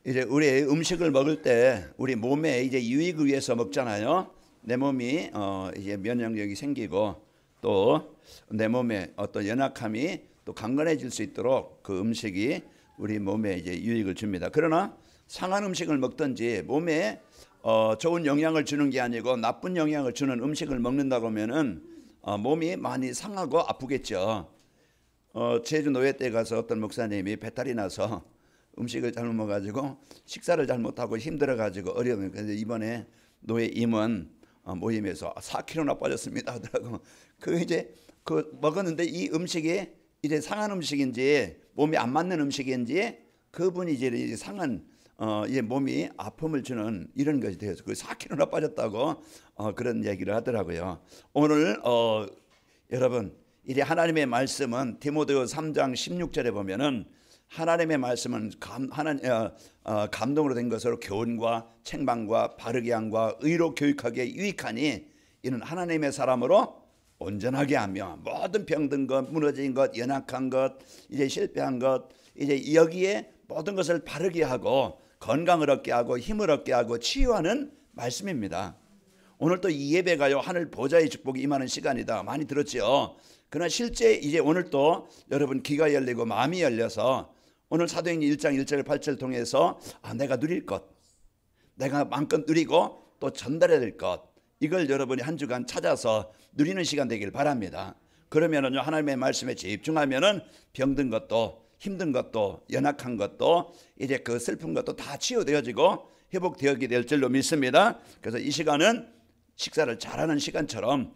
이제 우리 음식을 먹을 때 우리 몸에 이제 유익을 위해서 먹잖아요. 내 몸이 이제 면역력이 생기고 또 내 몸에 어떤 연약함이 또 강건해질 수 있도록 그 음식이 우리 몸에 이제 유익을 줍니다. 그러나 상한 음식을 먹든지 몸에 좋은 영향을 주는 게 아니고 나쁜 영향을 주는 음식을 먹는다고 하면은 몸이 많이 상하고 아프겠죠. 제주 노예 때 가서 어떤 목사님이 배탈이 나서 음식을 잘못 먹어가지고 식사를 잘못하고 힘들어가지고 어려우면 그래서 이번에 노예 임원 모임에서 4kg나 빠졌습니다 하더라고. 그 이제 그 먹었는데 이 음식이 이제 상한 음식인지 몸에 안 맞는 음식인지 그분이 이제 상한 이제 몸이 아픔을 주는 이런 것이 되어서 그 4kg나 빠졌다고 그런 얘기를 하더라고요. 오늘 여러분 이제 하나님의 말씀은 디모데 3장 16절에 보면은 하나님의 말씀은 감동으로 된 것으로 교훈과 책망과 바르게 함과 의로 교육하기에 유익하니 이는 하나님의 사람으로 온전하게 하며 모든 병든 것, 무너진 것, 연약한 것, 이제 실패한 것, 이제 여기에 모든 것을 바르게 하고 건강을 얻게 하고 힘을 얻게 하고 치유하는 말씀입니다. 오늘 또 이 예배가요 하늘 보좌의 축복이 임하는 시간이다 많이 들었죠. 그러나 실제 이제 오늘 또 여러분 귀가 열리고 마음이 열려서 오늘 사도행전 1장 1절 8절 통해서 내가 누릴 것, 내가 마음껏 누리고 또 전달해야 될 것, 이걸 여러분이 한 주간 찾아서 누리는 시간 되길 바랍니다. 그러면은요 하나님의 말씀에 집중하면은 병든 것도 힘든 것도 연약한 것도 이제 그 슬픈 것도 다 치유되어지고 회복되게 될 줄로 믿습니다. 그래서 이 시간은 식사를 잘하는 시간처럼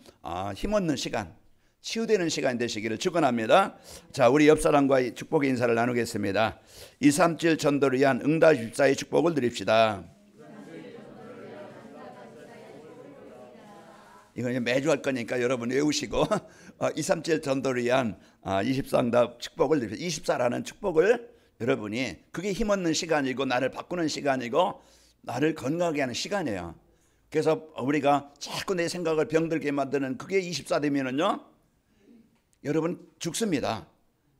힘없는 시간, 치유되는 시간이 되시기를 축원합니다. 자, 우리 옆 사람과 축복의 인사를 나누겠습니다. 237 전도를 위한 응답 24의 축복을 드립시다. 이건 매주 할 거니까 여러분 외우시고 237 전도를 위한 24응답 축복을 드립시다. 24라는 축복을 여러분이 그게 힘없는 시간이고 나를 바꾸는 시간이고 나를 건강하게 하는 시간이에요. 그래서 우리가 자꾸 내 생각을 병들게 만드는 그게 24 되면은요 여러분 죽습니다.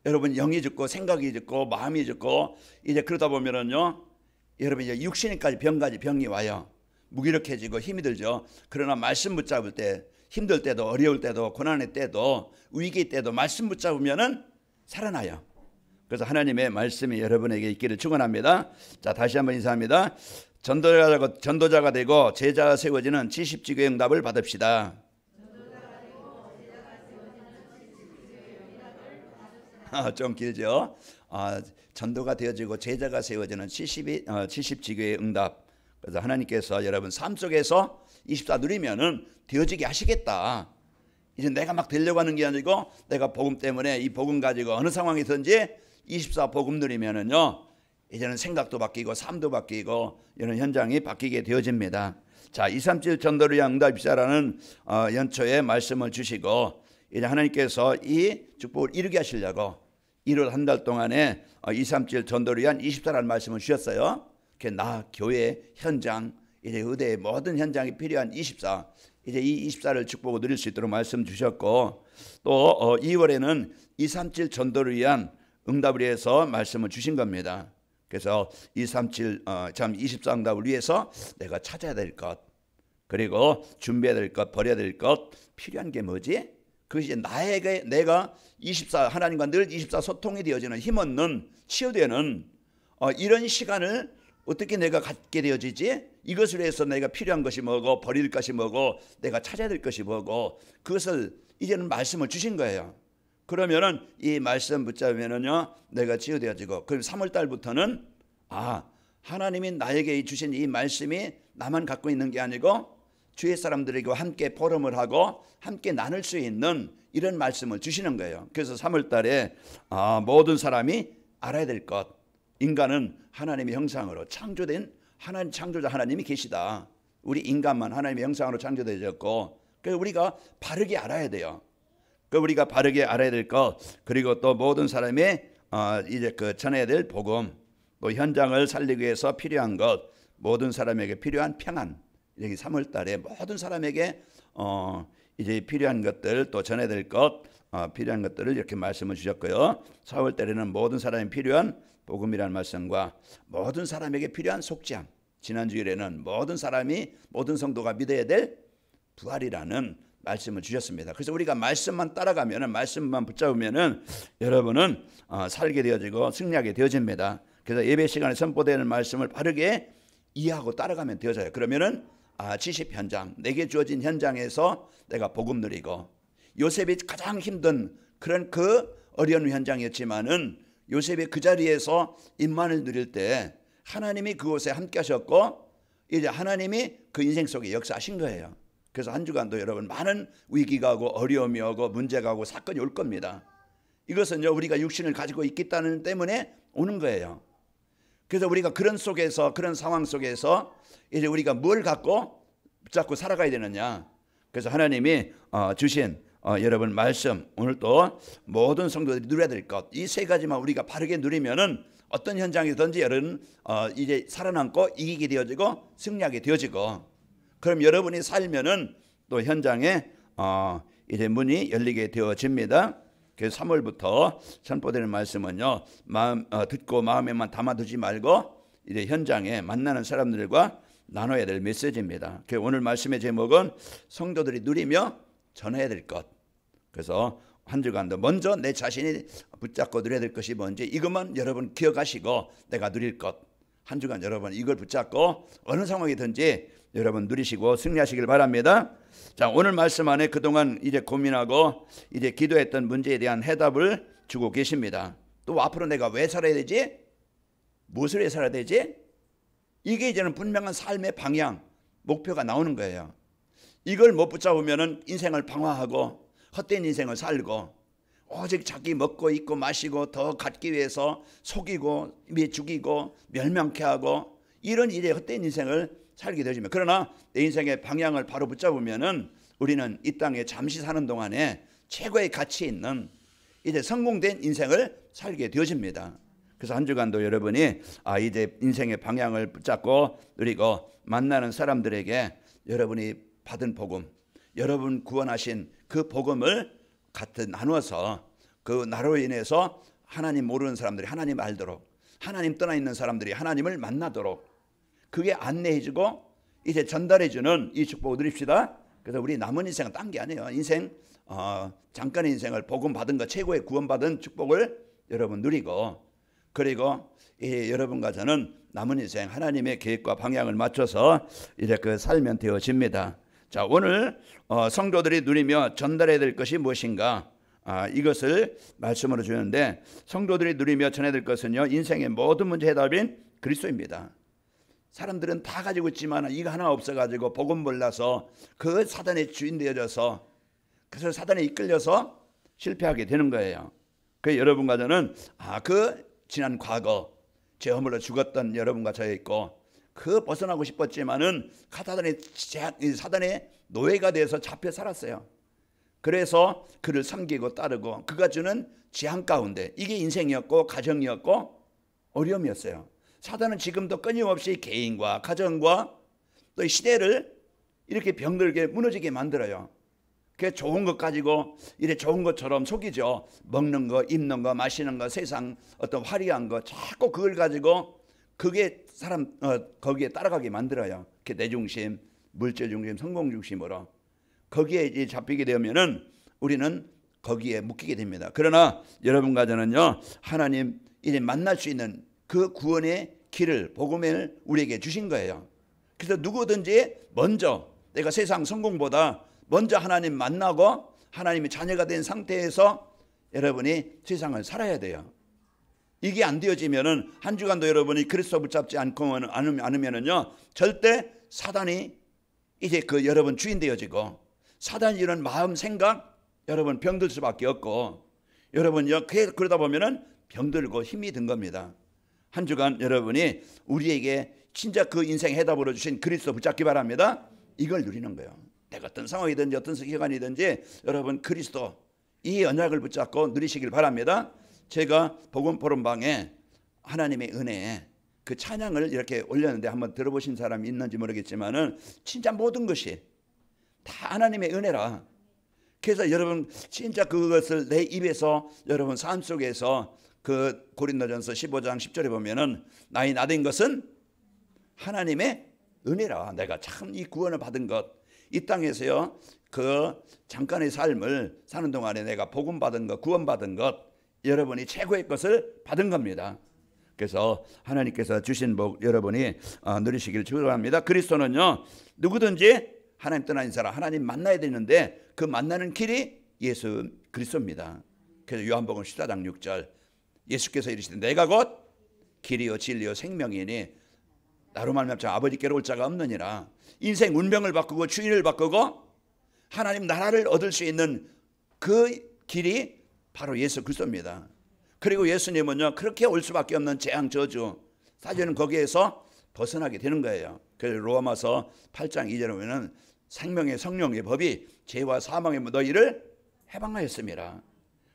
여러분 영이 죽고 생각이 죽고 마음이 죽고 이제 그러다 보면은요 여러분 이제 육신까지 병이 와요. 무기력해지고 힘이 들죠. 그러나 말씀 붙잡을 때 힘들 때도 어려울 때도 고난의 때도 위기 때도 말씀 붙잡으면은 살아나요. 그래서 하나님의 말씀이 여러분에게 있기를 축원합니다. 자, 다시 한번 인사합니다. 전도자가 되고 제자가 세워지는 70지교의 응답을 받읍시다. 좀 길죠. 전도가 되어지고 제자가 세워지는 70지교의 응답. 그래서 하나님께서 여러분 삶 속에서 24 누리면은 되어지게 하시겠다. 이제 내가 막 되려고 하는 게 아니고 내가 복음 때문에 이 복음 가지고 어느 상황이든지 24 복음 누리면은요 이제는 생각도 바뀌고 삶도 바뀌고 이런 현장이 바뀌게 되어집니다. 자, 237 전도를 위한 응답 24라는 연초에 말씀을 주시고 이제 하나님께서 이 축복을 이루게 하시려고 1월 한 달 동안에 237 전도를 위한 24라는 말씀을 주셨어요. 나 교회 현장 이제 의대의 모든 현장이 필요한 24 이제 이 24를 축복을 누릴 수 있도록 말씀 주셨고 또 2월에는 237 전도를 위한 응답을 위해서 말씀을 주신 겁니다. 그래서 237 24 응답을 위해서 내가 찾아야 될 것 그리고 준비해야 될 것 버려야 될 것 필요한 게 뭐지? 그것이 이제 나에게 내가 24 하나님과 늘 24 소통이 되어지는 힘없는 치유되는 이런 시간을 어떻게 내가 갖게 되어지지? 이것을 위해서 내가 필요한 것이 뭐고 버릴 것이 뭐고 내가 찾아야 될 것이 뭐고 그것을 이제는 말씀을 주신 거예요. 그러면은 이 말씀 붙잡으면은요 내가 치유되어지고 그럼 3월 달부터는 하나님이 나에게 주신 이 말씀이 나만 갖고 있는 게 아니고 주의 사람들에게 함께 포럼을 하고 함께 나눌 수 있는 이런 말씀을 주시는 거예요. 그래서 3월 달에 모든 사람이 알아야 될 것 인간은 하나님의 형상으로 창조된 하나님 창조자 하나님이 계시다. 우리 인간만 하나님의 형상으로 창조되었고 그래서 우리가 바르게 알아야 돼요. 우리가 바르게 알아야 될 것 그리고 또 모든 사람의 이제 그 전해야 될 복음 또 현장을 살리기 위해서 필요한 것 모든 사람에게 필요한 평안 여기 3월 달에 모든 사람에게 이제 필요한 것들 또 전해야 될 것 필요한 것들을 이렇게 말씀을 주셨고요. 4월 달에는 모든 사람이 필요한 복음이라는 말씀과 모든 사람에게 필요한 속죄함, 지난주일에는 모든 사람이 모든 성도가 믿어야 될 부활이라는 말씀을 주셨습니다. 그래서 우리가 말씀만 따라가면은, 말씀만 붙잡으면은 여러분은 살게 되어지고 승리하게 되어집니다. 그래서 예배 시간에 선포되는 말씀을 바르게 이해하고 따라가면 되어져요. 그러면은 지십 현장, 내게 주어진 현장에서 내가 복음 누리고, 요셉이 가장 힘든 그런 그 어려운 현장이었지만은 요셉이 그 자리에서 임만을 누릴 때 하나님이 그곳에 함께 하셨고, 이제 하나님이 그 인생 속에 역사하신 거예요. 그래서 한 주간도 여러분 많은 위기가 오고 어려움이 오고 문제가 오고 사건이 올 겁니다. 이것은요, 우리가 육신을 가지고 있기 때문에 오는 거예요. 그래서 우리가 그런 속에서, 그런 상황 속에서 이제 우리가 뭘 갖고 붙잡고 살아가야 되느냐. 그래서 하나님이 주신 여러분 말씀, 오늘 또 모든 성도들이 누려야 될 것, 이 세 가지만 우리가 바르게 누리면은 어떤 현장이든지 여러분 이제 살아남고 이기게 되어지고 승리하게 되어지고, 그럼 여러분이 살면은 또 현장에 이제 문이 열리게 되어집니다. 그래서 3월부터 선포되는 말씀은요, 듣고 마음에만 담아두지 말고 이제 현장에 만나는 사람들과 나눠야 될 메시지입니다. 그래서 오늘 말씀의 제목은 성도들이 누리며 전해야 될 것. 그래서 한 주간도 먼저 내 자신이 붙잡고 누려야 될 것이 뭔지 이것만 여러분 기억하시고, 내가 누릴 것, 한 주간 여러분 이걸 붙잡고 어느 상황이든지 여러분 누리시고 승리하시길 바랍니다. 자, 오늘 말씀 안에 그동안 이제 고민하고 이제 기도했던 문제에 대한 해답을 주고 계십니다. 또 앞으로 내가 왜 살아야 되지? 무엇을 위해 살아야 되지? 이게 이제는 분명한 삶의 방향, 목표가 나오는 거예요. 이걸 못 붙잡으면 인생을 방황하고 헛된 인생을 살고 오직 자기 먹고 입고 마시고 더 갖기 위해서 속이고 죽이고 멸망케 하고 이런 일에 헛된 인생을 살게 되지만, 그러나 내 인생의 방향을 바로 붙잡으면은 우리는 이 땅에 잠시 사는 동안에 최고의 가치 있는 이제 성공된 인생을 살게 되어집니다. 그래서 한 주간도 여러분이 이제 인생의 방향을 붙잡고 누리고 만나는 사람들에게 여러분이 받은 복음, 여러분 구원하신 그 복음을 같이 나누어서 그 나로 인해서 하나님 모르는 사람들이 하나님 알도록, 하나님 떠나 있는 사람들이 하나님을 만나도록 그게 안내해주고 이제 전달해주는 이 축복을 누립시다. 그래서 우리 남은 인생은 딴 게 아니에요. 인생 잠깐의 인생을 복음 받은 것, 최고의 구원받은 축복을 여러분 누리고, 그리고 여러분과 저는 남은 인생 하나님의 계획과 방향을 맞춰서 이제 그 살면 되어집니다. 자, 오늘 성도들이 누리며 전달해야 될 것이 무엇인가, 이것을 말씀으로 주는데, 성도들이 누리며 전해야 될 것은요, 인생의 모든 문제 해답인 그리스도입니다. 사람들은 다 가지고 있지만 이거 하나 없어가지고 복음 몰라서 그 사단의 주인 되어져서, 그래서 사단에 이끌려서 실패하게 되는 거예요. 그래서 여러분과 저는 그 지난 과거 죄 허물로 죽었던 여러분과 저 있고, 그 벗어나고 싶었지만은 사단의 노예가 돼서 잡혀 살았어요. 그래서 그를 섬기고 따르고 그가 주는 재앙 가운데, 이게 인생이었고 가정이었고 어려움이었어요. 사단은 지금도 끊임없이 개인과 가정과 또 시대를 이렇게 병들게 무너지게 만들어요. 그 좋은 것 가지고 이래 좋은 것처럼 속이죠. 먹는 거, 입는 거, 마시는 거, 세상 어떤 화려한 거, 자꾸 그걸 가지고 그게 사람 거기에 따라가게 만들어요. 내 중심, 물질 중심, 성공 중심으로 거기에 이제 잡히게 되면은 우리는 거기에 묶이게 됩니다. 그러나 여러분과 저는요, 하나님 이제 만날 수 있는 그 구원의 길을, 복음을 우리에게 주신 거예요. 그래서 누구든지 먼저 내가 세상 성공보다 먼저 하나님 만나고 하나님의 자녀가 된 상태에서 여러분이 세상을 살아야 돼요. 이게 안 되어지면은 한 주간도 여러분이 그리스도 붙잡지 않으면은요, 절대 사단이 이제 그 여러분 주인 되어지고, 사단이 이런 마음 생각 여러분 병들 수밖에 없고, 여러분요 그러다 보면은 병들고 힘이 든 겁니다. 한 주간 여러분이 우리에게 진짜 그 인생 해답으로 주신 그리스도 붙잡기 바랍니다. 이걸 누리는 거예요. 내가 어떤 상황이든지 어떤 시간이든지 여러분 그리스도 이 언약을 붙잡고 누리시길 바랍니다. 제가 복음 포럼방에 하나님의 은혜에 그 찬양을 이렇게 올렸는데 한번 들어보신 사람이 있는지 모르겠지만은 진짜 모든 것이 다 하나님의 은혜라. 그래서 여러분 진짜 그것을 내 입에서 여러분 삶 속에서 그 고린도전서 15장 10절에 보면은 나의 나된 것은 하나님의 은혜라. 내가 참 이 구원을 받은 것, 이 땅에서요 그 잠깐의 삶을 사는 동안에 내가 복음 받은 것, 구원 받은 것, 여러분이 최고의 것을 받은 겁니다. 그래서 하나님께서 주신 복 여러분이 누리시기를 축원합니다. 그리스도는요 누구든지 하나님 떠난 사람 하나님 만나야 되는데 그 만나는 길이 예수 그리스도입니다. 그래서 요한복음 14장 6절 예수께서 이르시되 내가 곧 길이요 진리요 생명이니 나로 말미암아 아버지께로 올 자가 없느니라. 인생 운명을 바꾸고 주인을 바꾸고 하나님 나라를 얻을 수 있는 그 길이 바로 예수 그리스도입니다. 그리고 예수님은요 그렇게 올 수밖에 없는 재앙 저주 사실은 거기에서 벗어나게 되는 거예요. 그래서 로마서 8장 2절에 보면 생명의 성령의 법이 죄와 사망의 너희를 해방하였습니다.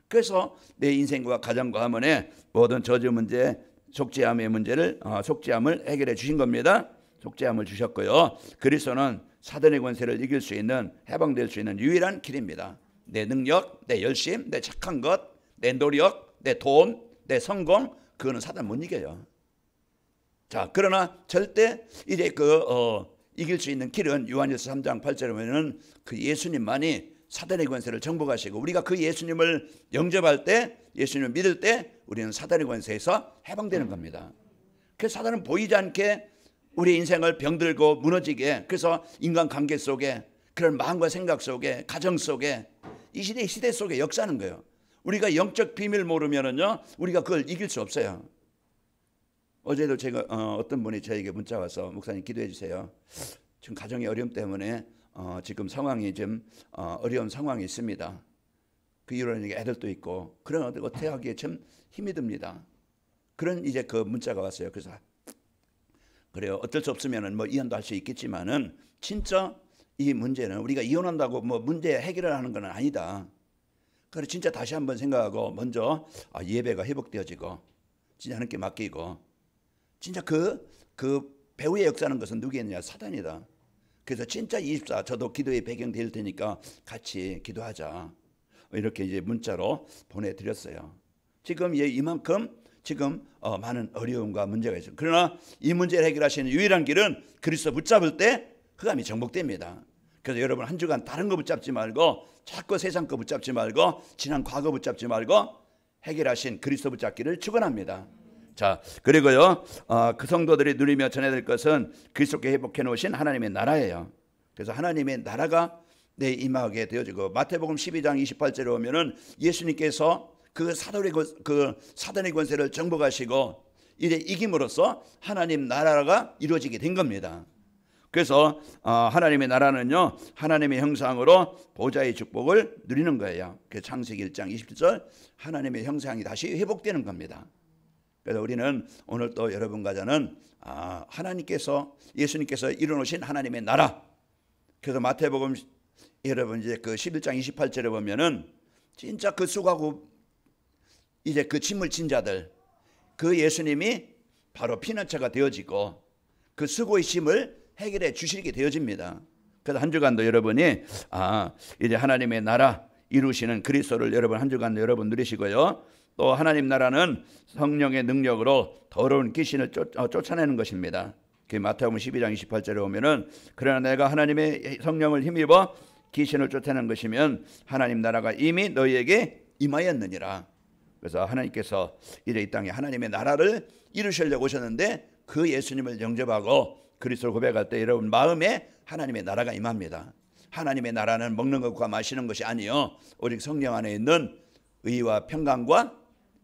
그래서 내 인생과 가정과 가문의 모든 저주 문제, 속죄함의 문제를 속죄함을 해결해 주신 겁니다. 속죄함을 주셨고요. 그리스도는 사단의 권세를 이길 수 있는 해방될 수 있는 유일한 길입니다. 내 능력, 내 열심, 내 착한 것, 내 노력, 내 돈, 내 성공 그거는 사단 못 이겨요. 자, 그러나 절대 이제 이길 수 있는 길은 요한일서 3장 8절에 보면은 그 예수님만이 사단의 권세를 정복하시고 우리가 그 예수님을 영접할 때 예수님을 믿을 때 우리는 사단의 권세에서 해방되는 겁니다. 그래서 사단은 보이지 않게 우리 인생을 병들고 무너지게 그래서 인간관계 속에 그런 마음과 생각 속에 가정 속에 이 시대 속에 역사하는 거예요. 우리가 영적 비밀 모르면은요 우리가 그걸 이길 수 없어요. 어제도 제가 어떤 분이 저에게 문자 와서 목사님 기도해 주세요. 지금 가정의 어려움 때문에 지금 상황이 좀 어려운 상황이 있습니다. 그 이유로는 애들도 있고 그런 어떻게 하기에 참 힘이 듭니다. 그런 이제 그 문자가 왔어요. 그래서 그래요. 어쩔 수 없으면은 뭐 이혼도 할 수 있겠지만은 진짜 이 문제는 우리가 이혼한다고 뭐 문제 해결을 하는 건 아니다. 그래 진짜 다시 한번 생각하고 먼저 예배가 회복되어지고 진짜 하나님께 맡기고 진짜 그 배후에 역사하는 것은 누구였냐 사단이다. 그래서 진짜 24 저도 기도의 배경 될 테니까 같이 기도하자 이렇게 이제 문자로 보내드렸어요. 지금 이만큼 지금 많은 어려움과 문제가 있어요. 그러나 이 문제를 해결하시는 유일한 길은 그리스도 붙잡을 때 흑암이 정복됩니다. 그래서 여러분 한 주간 다른 거 붙잡지 말고 자꾸 세상 거 붙잡지 말고 지난 과거 붙잡지 말고 해결하신 그리스도 붙잡기를 축원합니다. 자 그리고요 그 성도들이 누리며 전해야 될 것은 그리스도께 회복해 놓으신 하나님의 나라예요. 그래서 하나님의 나라가 내 임하게 되어지고 마태복음 12장 28절에 보면은 예수님께서 그 사단의 권세를 정복하시고 이제 이김으로써 하나님 나라가 이루어지게 된 겁니다. 그래서 하나님의 나라는요 하나님의 형상으로 보좌의 축복을 누리는 거예요. 그 창세기 1장 27절 하나님의 형상이 다시 회복되는 겁니다. 그래서 우리는 오늘 또 여러분과 저는 하나님께서 예수님께서 이루어놓으신 하나님의 나라. 그래서 마태복음 여러분 이제 그 11장 28절에 보면은 진짜 그 수고하고 이제 그 짐을 진 자들 그 예수님이 바로 피난처가 되어지고 그 수고의 짐을 해결해 주시게 되어집니다. 그래서 한 주간도 여러분이 이제 하나님의 나라 이루시는 그리스도를 여러분 한 주간 여러분 누리시고요. 또 하나님 나라는 성령의 능력으로 더러운 귀신을 쫓아내는 것입니다. 그 마태복음 12장 28절에 보면은 그러나 내가 하나님의 성령을 힘입어 귀신을 쫓아내는 것이면 하나님 나라가 이미 너희에게 임하였느니라. 그래서 하나님께서 이제 이 땅에 하나님의 나라를 이루시려고 오셨는데 그 예수님을 영접하고 그리스도를 고백할 때 여러분 마음에 하나님의 나라가 임합니다. 하나님의 나라는 먹는 것과 마시는 것이 아니요 오직 성령 안에 있는 의와 평강과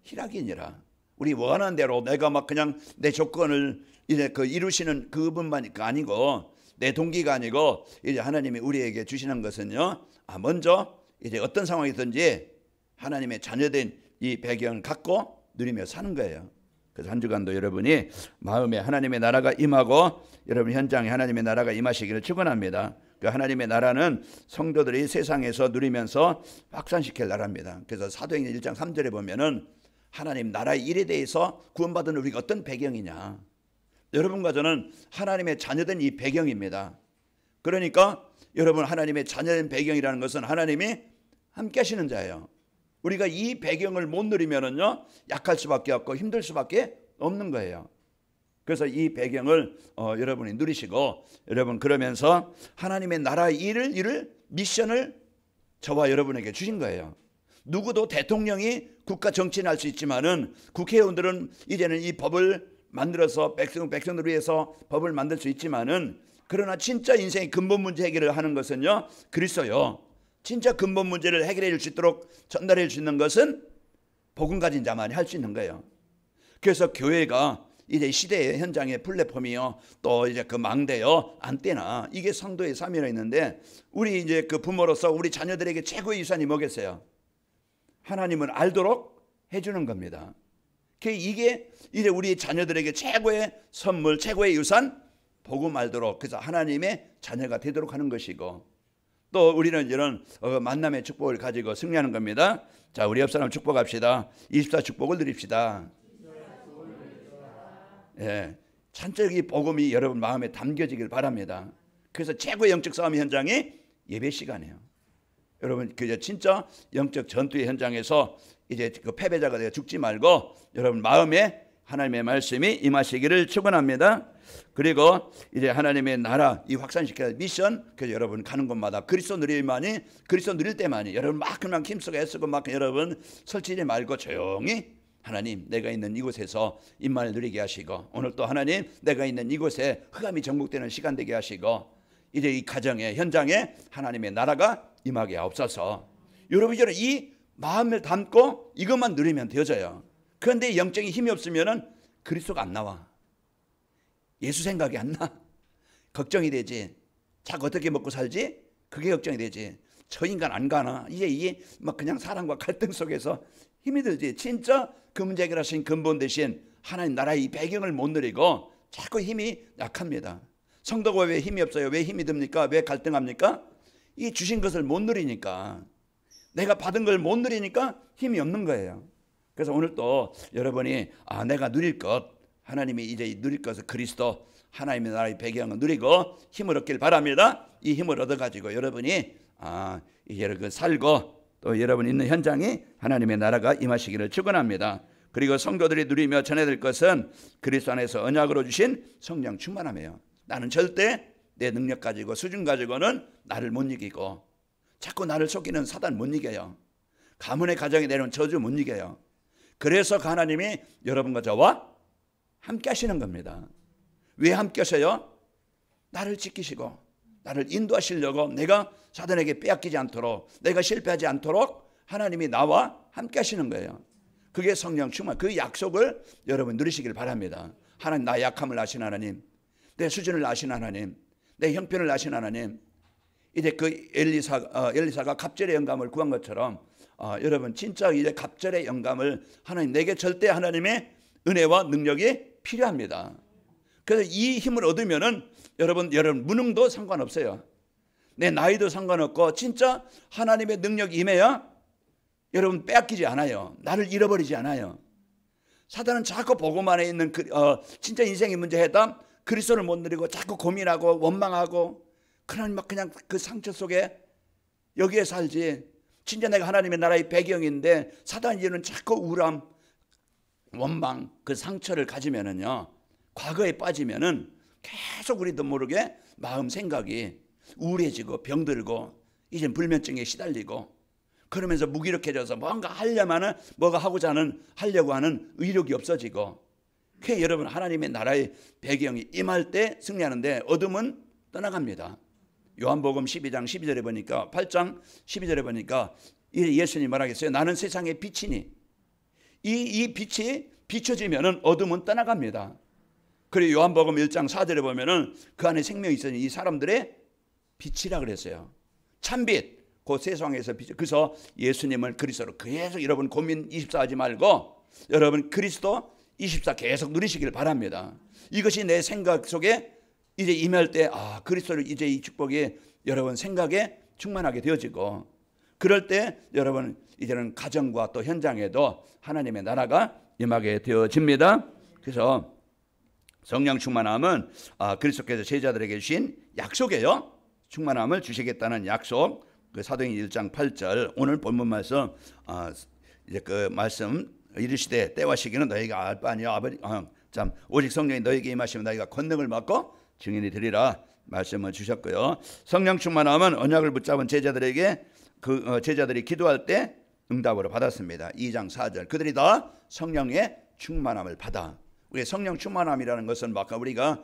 희락이니라. 우리 원하는 대로 내가 막 그냥 내 조건을 이제 이루시는 그분만 아니고 내 동기가 아니고 이제 하나님이 우리에게 주시는 것은요 먼저 이제 어떤 상황이든지 하나님의 자녀된 이 배경을 갖고 누리며 사는 거예요. 그래서 한 주간도 여러분이 마음에 하나님의 나라가 임하고 여러분 현장에 하나님의 나라가 임하시기를 축원합니다. 그 하나님의 나라는 성도들이 세상에서 누리면서 확산시킬 나라입니다. 그래서 사도행전 1장 3절에 보면은 하나님 나라의 일에 대해서 구원받은 우리가 어떤 배경이냐. 여러분과 저는 하나님의 자녀된 이 배경입니다. 그러니까 여러분 하나님의 자녀된 배경이라는 것은 하나님이 함께 하시는 자예요. 우리가 이 배경을 못 누리면은요 약할 수밖에 없고 힘들 수밖에 없는 거예요. 그래서 이 배경을 여러분이 누리시고, 여러분 그러면서 하나님의 나라의 일을 이룰 미션을 저와 여러분에게 주신 거예요. 누구도 대통령이 국가 정치는 할 수 있지만은 국회의원들은 이제는 이 법을 만들어서 백성들을 위해서 법을 만들 수 있지만은, 그러나 진짜 인생의 근본 문제 해결을 하는 것은요 그리스도요. 진짜 근본 문제를 해결해 줄 수 있도록 전달해 줄 수 있는 것은 복음 가진 자만이 할 수 있는 거예요. 그래서 교회가 이제 시대의 현장의 플랫폼이요, 또 이제 그 망대요, 안테나, 이게 성도의 삶이라 있는데, 우리 이제 그 부모로서 우리 자녀들에게 최고의 유산이 뭐겠어요? 하나님을 알도록 해주는 겁니다. 이게 이제 우리 자녀들에게 최고의 선물, 최고의 유산, 복음 알도록, 그래서 하나님의 자녀가 되도록 하는 것이고, 또 우리는 이런 만남의 축복을 가지고 승리하는 겁니다. 자, 우리 옆 사람 축복합시다. 24 축복을 누립시다. 예, 전적인 복음이 여러분 마음에 담겨지길 바랍니다. 그래서 최고의 영적 싸움의 현장이 예배 시간이에요. 여러분 그 진짜 영적 전투의 현장에서 이제 그 패배자가 되어 죽지 말고 여러분 마음에 하나님의 말씀이 임하시기를 축원합니다. 그리고 이제 하나님의 나라 이 확산시켜야 미션, 그래서 여러분 가는 곳마다 그리스도 누릴 때만이 여러분 막 그냥 힘쓰고 애쓰고 막 여러분 설치지 말고 조용히, 하나님 내가 있는 이곳에서 임만을 누리게 하시고, 오늘 또 하나님 내가 있는 이곳에 흑암이 정복되는 시간 되게 하시고, 이제 이 가정의 현장에 하나님의 나라가 임하게 하옵소서. 여러분 이제는 이 마음을 담고 이것만 누리면 되어져요. 그런데 영적인 힘이 없으면 그리스도가 안 나와. 예수 생각이 안 나. 걱정이 되지. 자꾸 어떻게 먹고 살지? 그게 걱정이 되지. 저 인간 안 가나? 이게 막 그냥 사람과 갈등 속에서 힘이 들지. 진짜 그 문제 해결하신 근본 대신 하나님 나라의 이 배경을 못 누리고 자꾸 힘이 약합니다. 성도가 왜 힘이 없어요? 왜 힘이 듭니까? 왜 갈등합니까? 이 주신 것을 못 누리니까, 내가 받은 걸 못 누리니까 힘이 없는 거예요. 그래서 오늘 또 여러분이 내가 누릴 것, 하나님이 이제 누릴 것을 그리스도 하나님의 나라의 배경을 누리고 힘을 얻길 바랍니다. 이 힘을 얻어가지고 여러분이 이제 그 살고 또 여러분 있는 현장에 하나님의 나라가 임하시기를 축원합니다. 그리고 성도들이 누리며 전해야 될 것은 그리스도 안에서 언약으로 주신 성령 충만함이에요. 나는 절대 내 능력 가지고 수준 가지고는 나를 못 이기고, 자꾸 나를 속이는 사단 못 이겨요. 가문의 가정에 내려온 저주 못 이겨요. 그래서 하나님이 여러분과 저와 함께 하시는 겁니다. 왜 함께 하셔요? 나를 지키시고 나를 인도하시려고, 내가 사단에게 빼앗기지 않도록, 내가 실패하지 않도록 하나님이 나와 함께 하시는 거예요. 그게 성령 충만, 그 약속을 여러분 누리시길 바랍니다. 하나님, 나의 약함을 아신 하나님, 내 수준을 아신 하나님, 내 형편을 아신 하나님. 이제 그 엘리사가 갑절의 영감을 구한 것처럼 여러분 진짜 이제 갑절의 영감을 하나님, 내게 절대 하나님의 은혜와 능력이 필요합니다. 그래서 이 힘을 얻으면은 여러분 무능도 상관없어요. 내 나이도 상관없고 진짜 하나님의 능력이 임해야 여러분 빼앗기지 않아요. 나를 잃어버리지 않아요. 사단은 자꾸 복음 안에 있는 진짜 인생의 문제 해담, 그리스도를 못 누리고 자꾸 고민하고 원망하고, 그냥 그 상처 속에 여기에 살지. 진짜 내가 하나님의 나라의 배경인데 사단이 이제는 자꾸 우울함, 원망, 그 상처를 가지면은요, 과거에 빠지면은 계속 우리도 모르게 마음 생각이 우울해지고 병들고 이젠 불면증에 시달리고, 그러면서 무기력해져서 뭔가 하려면은 뭐가 하려고 하는 의욕이 없어지고. 그 여러분 하나님의 나라의 배경이 임할 때 승리하는데 어둠은 떠나갑니다. 요한복음 12장 12절에 보니까, 8장 12절에 보니까 예수님 말하겠어요. 나는 세상의 빛이니. 이 빛이 비춰지면은 어둠은 떠나갑니다. 그리고 요한복음 1장 4절에 보면은 그 안에 생명이 있으니 이 사람들의 빛이라 그랬어요. 참빛, 그 세상에서 빛. 그래서 예수님을 그리스도로 계속 여러분 고민 24 하지 말고 여러분 그리스도 24 계속 누리시길 바랍니다. 이것이 내 생각 속에 이제 임할 때 그리스도를 이제 이 축복이 여러분 생각에 충만하게 되어지고, 그럴 때 여러분 이제는 가정과 또 현장에도 하나님의 나라가 임하게 되어집니다. 그래서 성령 충만함은 그리스도께서 제자들에게 주신 약속이에요. 충만함을 주시겠다는 약속. 그 사도행전 1장 8절 오늘 본문 말씀 이제 그 말씀 이르시되 때와 시기는 너희가 알 바 아니요 아버지 참 오직 성령이 너희에게 임하시면 너희가 권능을 받고 증인이 되리라 말씀을 주셨고요. 성령 충만하면 언약을 붙잡은 제자들에게 제자들이 기도할 때 응답으로 받았습니다. 2장 4절 그들이 다 성령의 충만함을 받아. 우리 성령 충만함이라는 것은 아까 우리가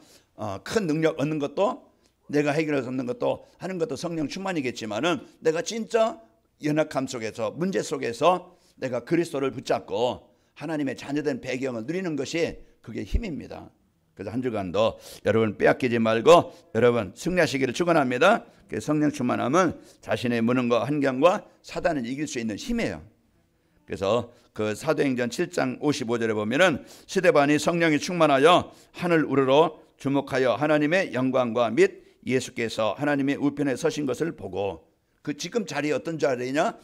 큰 능력 얻는 것도 내가 해결할 수 없는 것도 하는 것도 성령 충만이겠지만은 내가 진짜 연약함 속에서 문제 속에서 내가 그리스도를 붙잡고 하나님의 자녀된 배경을 누리는 것이 그게 힘입니다. 그래서 한 주간도 여러분 빼앗기지 말고 여러분 승리하시기를 축원합니다. 성령 충만함은 자신의 무능과 환경과 사단을 이길 수 있는 힘이에요. 그래서 그 사도행전 7장 55절에 보면은 스데반이 성령이 충만하여 하늘 우러러 주목하여 하나님의 영광과 및 예수께서 하나님의 우편에 서신 것을 보고 그 지금 자리에 어떤 자리냐?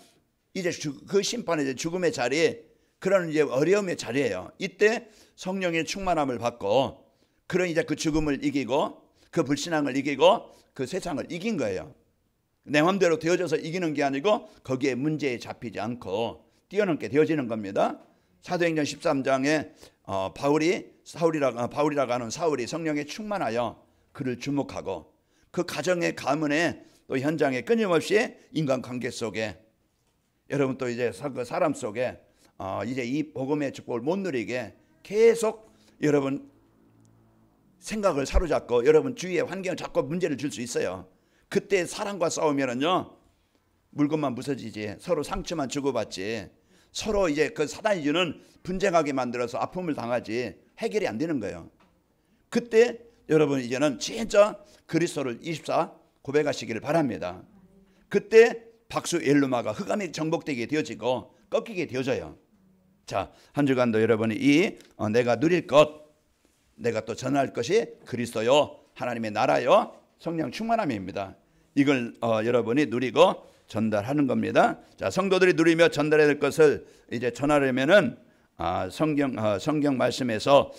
이제 그 심판의 죽음의 자리, 그런 이제 어려움의 자리예요. 이때 성령의 충만함을 받고 그런 이제 그 죽음을 이기고 그 불신앙을 이기고 그 세상을 이긴 거예요. 내 마음대로 되어져서 이기는 게 아니고 거기에 문제에 잡히지 않고 뛰어넘게 되어지는 겁니다. 사도행전 13장에 바울이라고 하는 사울이 성령에 충만하여 그를 주목하고 그 가정의 가문에 또 현장에 끊임없이 인간관계 속에 여러분 또 이제 그 사람 속에 이제 이 복음의 축복을 못 누리게 계속 여러분 생각을 사로잡고 여러분 주위의 환경을 자꾸 문제를 줄 수 있어요. 그때 사람과 싸우면은요 물건만 부서지지 서로 상처만 주고받지 서로 이제 그 사단이 주는 분쟁하게 만들어서 아픔을 당하지 해결이 안 되는 거예요. 그때 여러분 이제는 진짜 그리스도를 24 고백하시기를 바랍니다. 그때 박수 엘루마가 흑암이 정복되게 되어지고 꺾이게 되어져요. 자, 한 주간도 여러분이 내가 누릴 것, 내가 또 전할 것이 그리스도요 하나님의 나라요 성령 충만함입니다. 이걸 여러분이 누리고 전달하는 겁니다. 자, 성도들이 누리며 전달해야 될 것을 이제 전하려면은 성경 말씀에서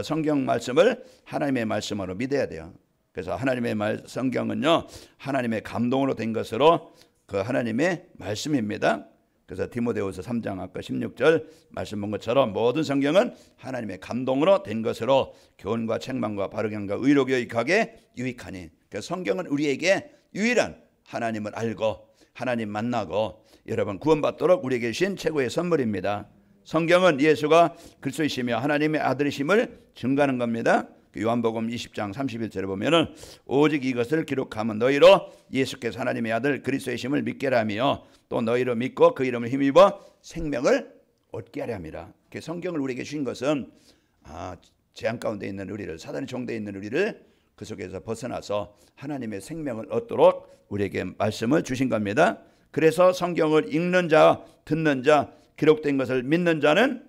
성경 말씀을 하나님의 말씀으로 믿어야 돼요. 그래서 하나님의 성경은요 하나님의 감동으로 된 것으로 그 하나님의 말씀입니다. 그래서 디모데후서 3장 아까 16절 말씀 본 것처럼 모든 성경은 하나님의 감동으로 된 것으로 교훈과 책망과 바르경과 의로 교육하게 유익하니. 그래서 성경은 우리에게 유일한 하나님을 알고 하나님 만나고 여러분 구원받도록 우리에게 주신 최고의 선물입니다. 성경은 예수가 그리스도이시며 하나님의 아들이심을 증거하는 겁니다. 요한복음 20장 31절에 보면은 오직 이것을 기록하면 너희로 예수께서 하나님의 아들 그리스도이심을 믿게 하며 또 너희로 믿고 그 이름을 힘입어 생명을 얻게 하려 함이라. 성경을 우리에게 주신 것은 재앙 가운데 있는 우리를 사단의 종되어 있는 우리를 그 속에서 벗어나서 하나님의 생명을 얻도록 우리에게 말씀을 주신 겁니다. 그래서 성경을 읽는 자, 듣는 자, 기록된 것을 믿는 자는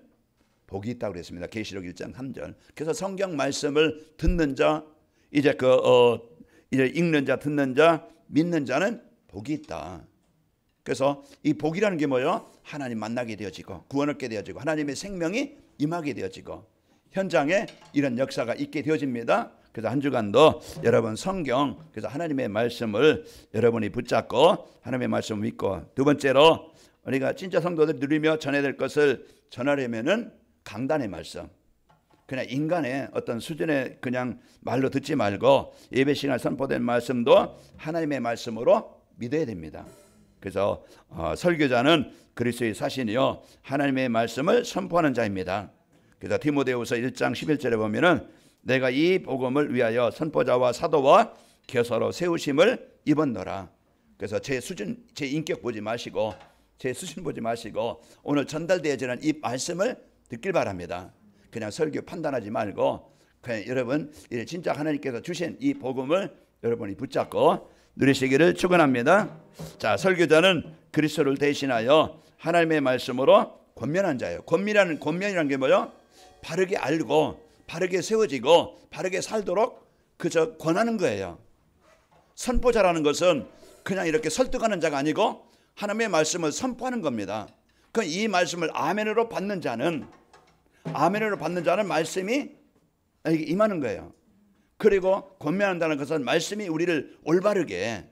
복이 있다고 그랬습니다. 계시록 1장 3절. 그래서 성경 말씀을 듣는 자, 이제 이제 읽는 자, 듣는 자, 믿는 자는 복이 있다. 그래서 이 복이라는 게 뭐예요? 하나님 만나게 되어지고 구원 얻게 되어지고 하나님의 생명이 임하게 되어지고 현장에 이런 역사가 있게 되어집니다. 그래서 한 주간도 여러분 성경, 그래서 하나님의 말씀을 여러분이 붙잡고 하나님의 말씀을 믿고, 두 번째로 우리가 진짜 성도들 누리며 전해야 될 것을 전하려면은 강단의 말씀, 그냥 인간의 어떤 수준의 그냥 말로 듣지 말고 예배 시간에 선포된 말씀도 하나님의 말씀으로 믿어야 됩니다. 그래서 설교자는 그리스도의 사신이요 하나님의 말씀을 선포하는 자입니다. 그래서 디모데후서 1장 11절에 보면은 내가 이 복음을 위하여 선포자와 사도와 교사로 세우심을 입었노라. 그래서 제 수준, 제 인격 보지 마시고 제 수준 보지 마시고 오늘 전달되어지는 이 말씀을 듣길 바랍니다. 그냥 설교 판단하지 말고 그냥 여러분 진짜 하나님께서 주신 이 복음을 여러분이 붙잡고 누리시기를 축원합니다. 자, 설교자는 그리스도를 대신하여 하나님의 말씀으로 권면한 자예요. 권면이라는 게 뭐예요? 바르게 알고 바르게 세워지고 바르게 살도록 그저 권하는 거예요. 선포자라는 것은 그냥 이렇게 설득하는 자가 아니고 하나님의 말씀을 선포하는 겁니다. 그 이 말씀을 아멘으로 받는 자는 말씀이 임하는 거예요. 그리고 권면한다는 것은 말씀이 우리를 올바르게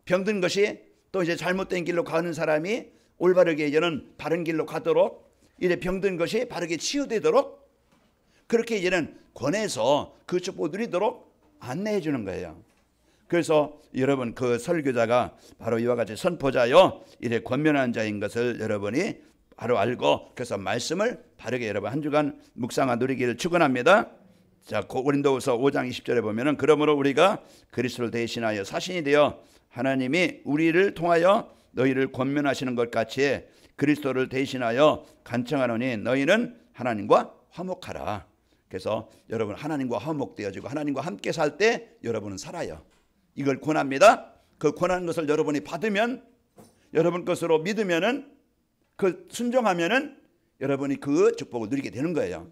병든 것이 또 이제 잘못된 길로 가는 사람이 올바르게 이제는 바른 길로 가도록, 이제 병든 것이 바르게 치유되도록 그렇게 이제는 권해서 그 축복을 누리도록 안내해 주는 거예요. 그래서 여러분 그 설교자가 바로 이와 같이 선포자요 이래 권면한 자인 것을 여러분이 바로 알고, 그래서 말씀을 바르게 여러분 한 주간 묵상하 누리기를 축원합니다. 자, 고린도후서 5장 20절에 보면은 그러므로 우리가 그리스도를 대신하여 사신이 되어 하나님이 우리를 통하여 너희를 권면하시는 것 같이 그리스도를 대신하여 간청하노니 너희는 하나님과 화목하라. 그래서 여러분 하나님과 화목되어지고 하나님과 함께 살 때 여러분은 살아요. 이걸 권합니다. 그 권하는 것을 여러분이 받으면, 여러분 것으로 믿으면은, 그 순종하면은 여러분이 그 축복을 누리게 되는 거예요.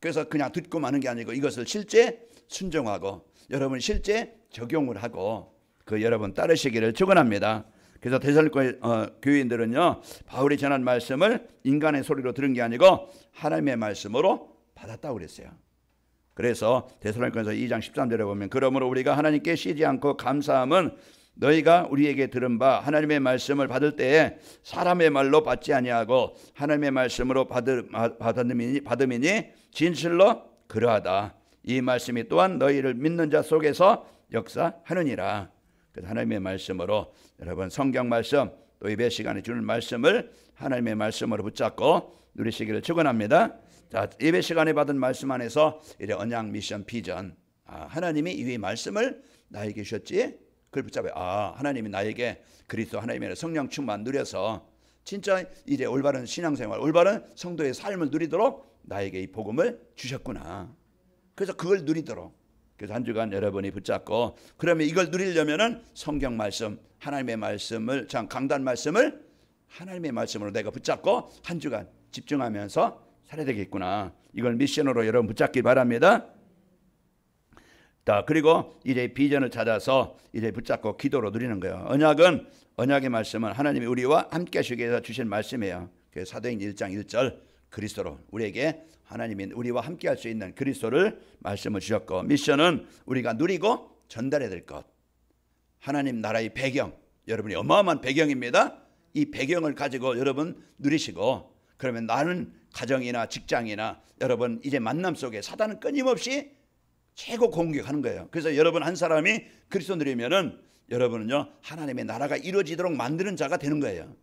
그래서 그냥 듣고 마는 게 아니고 이것을 실제 순종하고 여러분 실제 적용을 하고 그 여러분 따르시기를 축원합니다. 그래서 데살로니가 교인들은요 바울이 전한 말씀을 인간의 소리로 들은 게 아니고 하나님의 말씀으로 받았다고 그랬어요. 그래서 데살로니가서 2장 13절에 보면 그러므로 우리가 하나님께 쉬지 않고 감사함은 너희가 우리에게 들은 바 하나님의 말씀을 받을 때에 사람의 말로 받지 아니하고 하나님의 말씀으로 받음이니 진실로 그러하다. 이 말씀이 또한 너희를 믿는 자 속에서 역사하느니라. 그래서 하나님의 말씀으로 여러분 성경 말씀 또 예배 시간에 주는 말씀을 하나님의 말씀으로 붙잡고 누리시기를 축원합니다. 자, 예배 시간에 받은 말씀 안에서 이제 언약 미션 비전, 하나님이 이 말씀을 나에게 주셨지, 그걸 붙잡아요. 하나님이 나에게 그리스도 하나님의 성령 충만 누려서 진짜 이제 올바른 신앙생활, 올바른 성도의 삶을 누리도록 나에게 이 복음을 주셨구나. 그래서 그걸 누리도록, 그래서 한 주간 여러분이 붙잡고, 그러면 이걸 누리려면은 성경 말씀, 하나님의 말씀을, 강단 말씀을 하나님의 말씀으로 내가 붙잡고 한 주간 집중하면서 살아야 되겠구나. 이걸 미션으로 여러분 붙잡기 바랍니다. 자, 그리고 이제 비전을 찾아서 이제 붙잡고 기도로 누리는 거예요. 언약의 말씀은 하나님이 우리와 함께 하시기 위해서 주신 말씀이에요. 그래서 사도행전 1장 1절 그리스도로 우리에게 하나님이 우리와 함께 할 수 있는 그리스도를 말씀을 주셨고, 미션은 우리가 누리고 전달해야 될 것. 하나님 나라의 배경, 여러분이 어마어마한 배경입니다. 이 배경을 가지고 여러분 누리시고, 그러면 나는 가정이나 직장이나 여러분 이제 만남 속에 사단은 끊임없이 최고 공격하는 거예요. 그래서 여러분 한 사람이 그리스도 누리면은 여러분은요 하나님의 나라가 이루어지도록 만드는 자가 되는 거예요.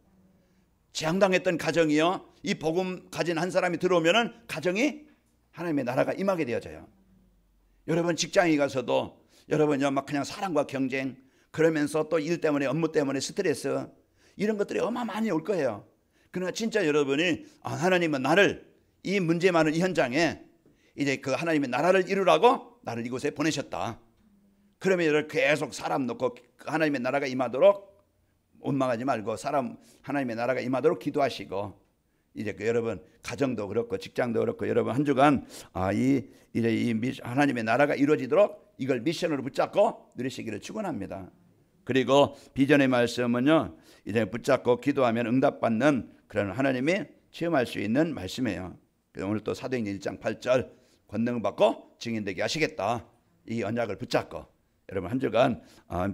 재앙당했던 가정이요, 이 복음 가진 한 사람이 들어오면은 가정이 하나님의 나라가 임하게 되어져요. 여러분 직장에 가서도 여러분요 막 그냥 사람과 경쟁, 그러면서 또 일 때문에 업무 때문에 스트레스, 이런 것들이 어마어마하게 올 거예요. 그러나 진짜 여러분이 하나님은 나를 이 문제 많은 이 현장에 이제 그 하나님의 나라를 이루라고 나를 이곳에 보내셨다. 그러면 여러분 계속 사람 놓고 하나님의 나라가 임하도록 원망하지 말고 하나님의 나라가 임하도록 기도하시고, 이제 그 여러분 가정도 그렇고 직장도 그렇고 여러분 한 주간 이제 하나님의 나라가 이루어지도록 이걸 미션으로 붙잡고 누리시기를 축원합니다. 그리고 비전의 말씀은요 이제 붙잡고 기도하면 응답받는 그런 하나님이 체험할 수 있는 말씀이에요. 그래서 오늘 또 사도행전 1장 8절 권능받고 증인되게 하시겠다. 이 언약을 붙잡고 여러분 한 주간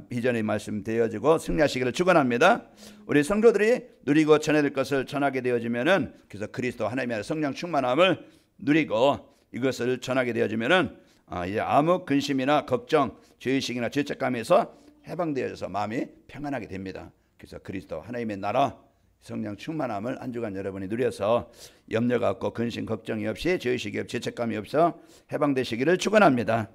비전의 말씀 되어지고 승리하시기를 축원합니다. 우리 성도들이 누리고 전해야 될 것을 전하게 되어지면은, 그래서 그리스도 하나님의 성령 충만함을 누리고 이것을 전하게 되어지면은 이제 아무 근심이나 걱정, 죄의식이나 죄책감에서 해방되어져서 마음이 평안하게 됩니다. 그래서 그리스도 하나님의 나라 성령 충만함을 한 주간 여러분이 누려서 염려가 없고 근심 걱정이 없이 죄의식이 없이 죄책감이 없어 해방되시기를 축원합니다.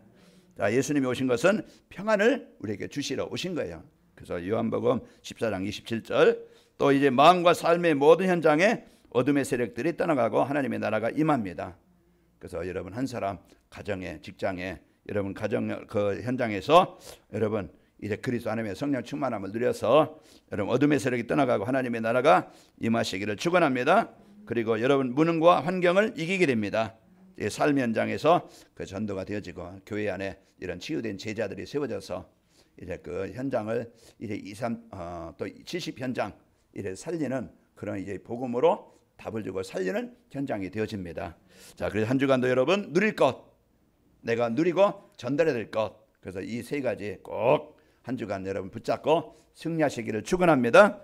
자, 예수님이 오신 것은 평안을 우리에게 주시러 오신 거예요. 그래서 요한복음 14장 27절 또 이제 마음과 삶의 모든 현장에 어둠의 세력들이 떠나가고 하나님의 나라가 임합니다. 그래서 여러분 한 사람 가정에, 직장에, 여러분 가정 그 현장에서 여러분 이제 그리스도 하나님의 성령 충만함을 누려서 여러분 어둠의 세력이 떠나가고 하나님의 나라가 임하시기를 축원합니다. 그리고 여러분 무능과 환경을 이기게 됩니다. 삶 현장에서 그 전도가 되어지고 교회 안에 이런 치유된 제자들이 세워져서 이제 그 현장을 이제 70 현장 이래 살리는 그런 이제 복음으로 답을 주고 살리는 현장이 되어집니다. 자, 그래서 한 주간도 여러분 누릴 것, 내가 누리고 전달해야 될 것, 그래서 이 세 가지 꼭 한 주간 여러분 붙잡고 승리하시기를 축원합니다.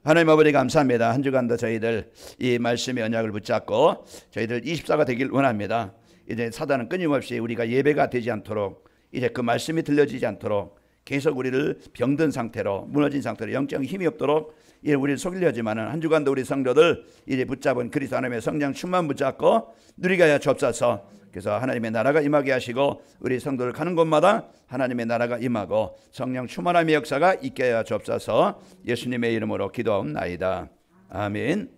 하나님 아버지 감사합니다. 한 주간도 저희들 이 말씀의 언약을 붙잡고 저희들 24가 되길 원합니다. 이제 사단은 끊임없이 우리가 예배가 되지 않도록, 이제 그 말씀이 들려지지 않도록 계속 우리를 병든 상태로, 무너진 상태로, 영적인 힘이 없도록 이제 우리를 속이려 하지만은, 한 주간도 우리 성도들 이제 붙잡은 그리스도 하나님의 성령 충만 붙잡고 누리게 하여 주옵소서. 그래서 하나님의 나라가 임하게 하시고 우리 성도들 가는 곳마다 하나님의 나라가 임하고 성령 충만함의 역사가 있게 하여 주옵소서. 예수님의 이름으로 기도하옵나이다. 아멘.